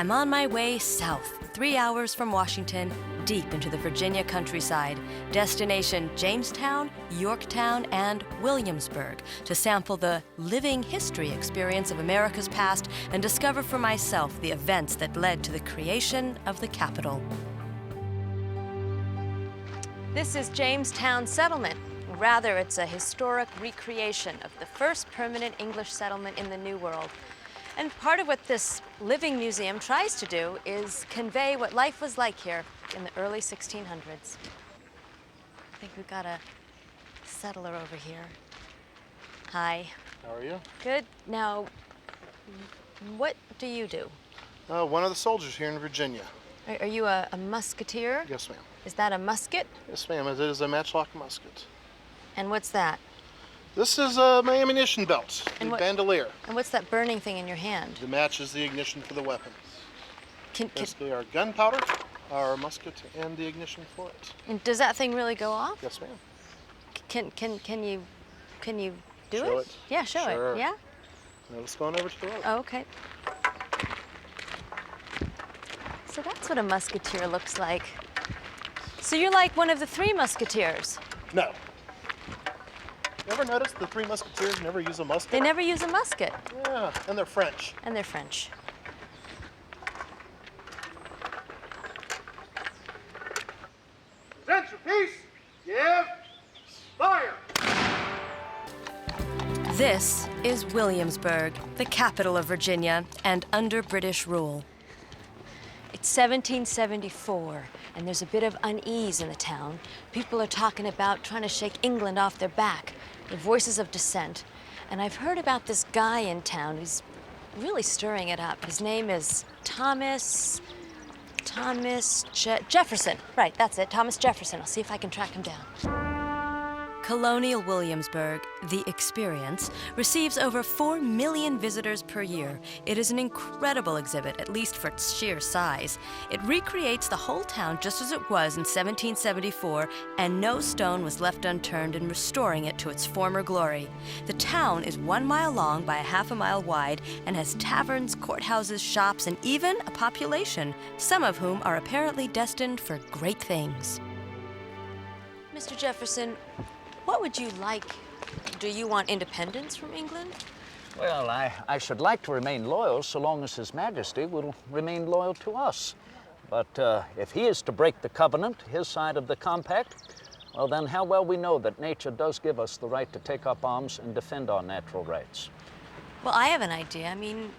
I'm on my way south, 3 hours from Washington, deep into the Virginia countryside, destination Jamestown, Yorktown, and Williamsburg, to sample the living history experience of America's past and discover for myself the events that led to the creation of the Capitol. This is Jamestown Settlement. Rather, it's a historic recreation of the first permanent English settlement in the New World. And part of what this living museum tries to do is convey what life was like here in the early 1600s. I think we've got a settler over here. Hi. How are you? Good. Now, what do you do? One of the soldiers here in Virginia. Are you a musketeer? Yes, ma'am. Is that a musket? Yes, ma'am. It is a matchlock musket. And what's that? This is my ammunition belt, the bandolier. And what's that burning thing in your hand? It matches the ignition for the weapons. Basically, our gunpowder, our musket, and the ignition for it. And does that thing really go off? Yes, ma'am. Can you do Show it? it? Yeah, show Sure. it. Yeah. Now let's go on over to the road. Oh, okay. So that's what a musketeer looks like. So you're like one of the three musketeers. No. You ever notice the three musketeers never use a musket? They never use a musket. Yeah, and they're French. And they're French. Present your piece. Give. Fire. This is Williamsburg, the capital of Virginia, and under British rule. It's 1774, and there's a bit of unease in the town. People are talking about trying to shake England off their back. There are voices of dissent. And I've heard about this guy in town who's really stirring it up. His name is Thomas Jefferson. Right, that's it, Thomas Jefferson. I'll see if I can track him down. Colonial Williamsburg, the experience, receives over 4 million visitors per year. It is an incredible exhibit, at least for its sheer size. It recreates the whole town just as it was in 1774, and no stone was left unturned in restoring it to its former glory. The town is 1 mile long by ½ a mile wide and has taverns, courthouses, shops, and even a population, some of whom are apparently destined for great things. Mr. Jefferson, what would you like? Do you want independence from England? Well, I should like to remain loyal so long as His Majesty will remain loyal to us. But if he is to break the covenant, his side of the compact, well then how well we know that nature does give us the right to take up arms and defend our natural rights. Well, I have an idea. I mean,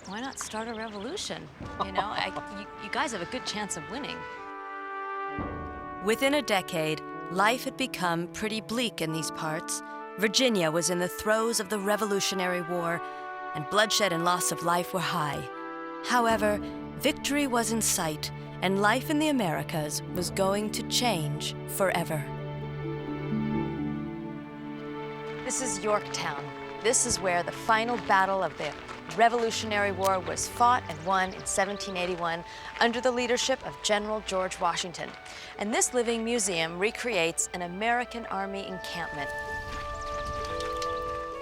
why not start a revolution? You know, you guys have a good chance of winning. Within a decade, life had become pretty bleak in these parts. Virginia was in the throes of the Revolutionary War, and bloodshed and loss of life were high. However, victory was in sight, and life in the Americas was going to change forever. This is Yorktown. This is where the final battle of the Revolutionary War was fought and won in 1781 under the leadership of General George Washington. And this living museum recreates an American Army encampment.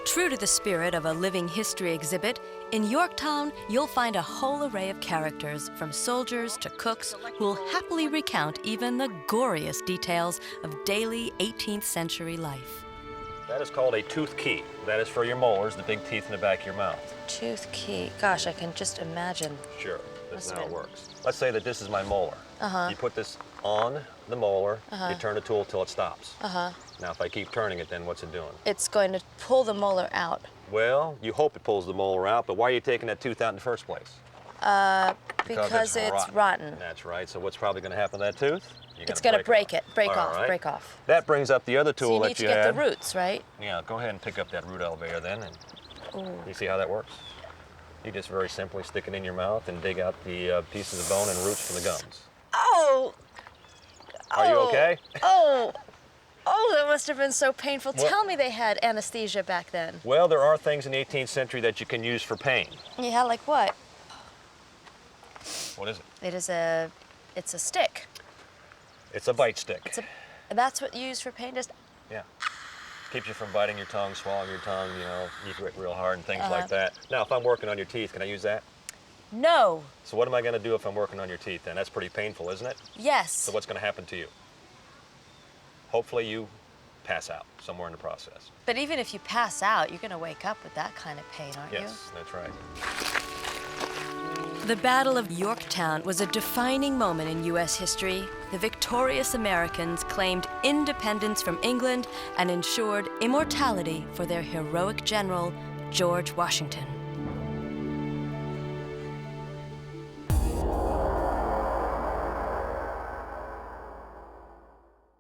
True to the spirit of a living history exhibit, in Yorktown, you'll find a whole array of characters, from soldiers to cooks, who'll happily recount even the goriest details of daily 18th century life. That is called a tooth key. That is for your molars, the big teeth in the back of your mouth. Tooth key. Gosh, I can just imagine. Sure, this is how it Listen. works. Let's say that this is my molar. You put this on the molar, you turn the tool till it stops. Now if I keep turning it, then what's it doing? It's going to pull the molar out. Well, you hope it pulls the molar out, but why are you taking that tooth out in the first place? Because it's rotten. That's right, so what's probably gonna happen to that tooth? It's going to break it. Break All off, right. break off. That brings up the other So tool you need that to you get had. the roots, right? Yeah, go ahead and pick up that root elevator then, and Ooh. you see how that works? You just very simply stick it in your mouth and dig out the pieces of bone and roots from the gums. Oh! Are you okay? Oh! Oh, that must have been so painful. Well- Tell me they had anesthesia back then. Well, there are things in the 18th century that you can use for pain. Yeah, like what? What is it? It's a stick. It's a bite stick. That's what you use for pain? Just, Yeah. Keeps you from biting your tongue, swallowing your tongue, you know, you grip real hard and things like that. Now, if I'm working on your teeth, can I use that? No. So what am I going to do if I'm working on your teeth then? That's pretty painful, isn't it? Yes. So what's going to happen to you? Hopefully you pass out somewhere in the process. But even if you pass out, you're going to wake up with that kind of pain, aren't you? Yes, that's right. The Battle of Yorktown was a defining moment in U.S. history. The victorious Americans claimed independence from England and ensured immortality for their heroic general, George Washington.